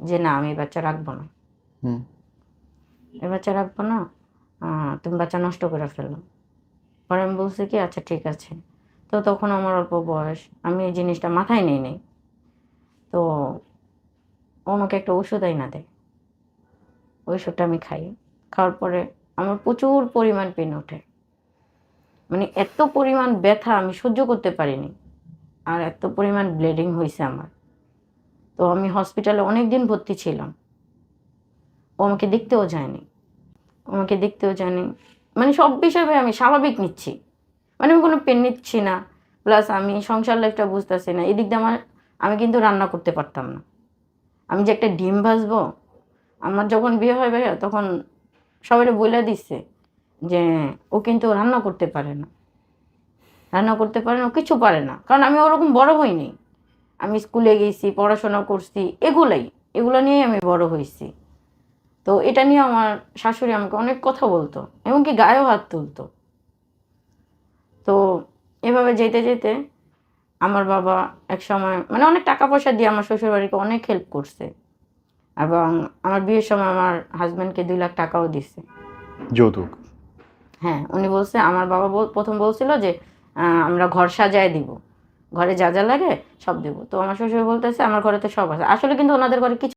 যে না আমি এই বাচ্চা রাখবো না, হুম। এই বাচ্চা রাখবো না, তুমি বাচ্চা নষ্ট করে ফেলো। পরে আমি বলছি কি আচ্ছা ঠিক আছে। তো তখন আমার অল্প বয়স, আমি এই জিনিসটা মাথায় নিই নাই। তো ও আমাকে একটা ওষুধ আইনা দেয়, ওই ওষুধটা আমি খাই। খাওয়ার পরে আমার প্রচুর পরিমাণ পেন ওঠে, মানে এত পরিমাণ ব্যথা আমি সহ্য করতে পারিনি, আর এত পরিমাণ ব্লিডিং হয়েছে আমার। তো আমি হসপিটালে অনেক দিন ভর্তি ছিলাম। ও আমাকে দেখতেও যায়নি, আমাকে দেখতেও যায়নি। মানে সব বিষয়ে আমি স্বাভাবিক নিচ্ছি, মানে আমি কোনো পেন নিচ্ছি না। প্লাস আমি সংসার লাইফটা বুঝতেছি না। এদিক দিয়ে আমি কিন্তু রান্না করতে পারতাম না। আমি যে একটা ডিম ভাজবো, আমার যখন বিয়ে হয় ভাইয়া তখন সবাই বলে দিচ্ছে যে ও কিন্তু রান্না করতে পারে না, রান্না করতে পারে না, ও কিছু পারে না। কারণ আমি ওরকম বড় হইনি, আমি স্কুলে গেছি, পড়াশোনা করছি, এগুলো নিয়েই আমি বড় হয়েছি। তো এটা নিয়ে আমার শাশুড়ি আমাকে অনেক কথা বলতো, এমনকি গায়েও হাত তুলতো। তো এভাবে যেতে যেতে আমার বাবা এক সময় মানে অনেক টাকা পয়সা দিয়ে আমার শ্বশুরবাড়িকে অনেক হেল্প করছে, এবং আমার বিয়ের সময় আমার হাজব্যান্ডকে 2 লাখ টাকাও দিছে যৌতুক? হ্যাঁ, উনি বলছে, আমার বাবা প্রথম বলছিল যে আমরা ঘর সাজায় দিব, ঘরে যা যা লাগে সব দেবো। তো আমার শ্বশুর বলতেছে আমার ঘরে তো সব আছে, আসলে কিন্তু ওনাদের ঘরে কিছু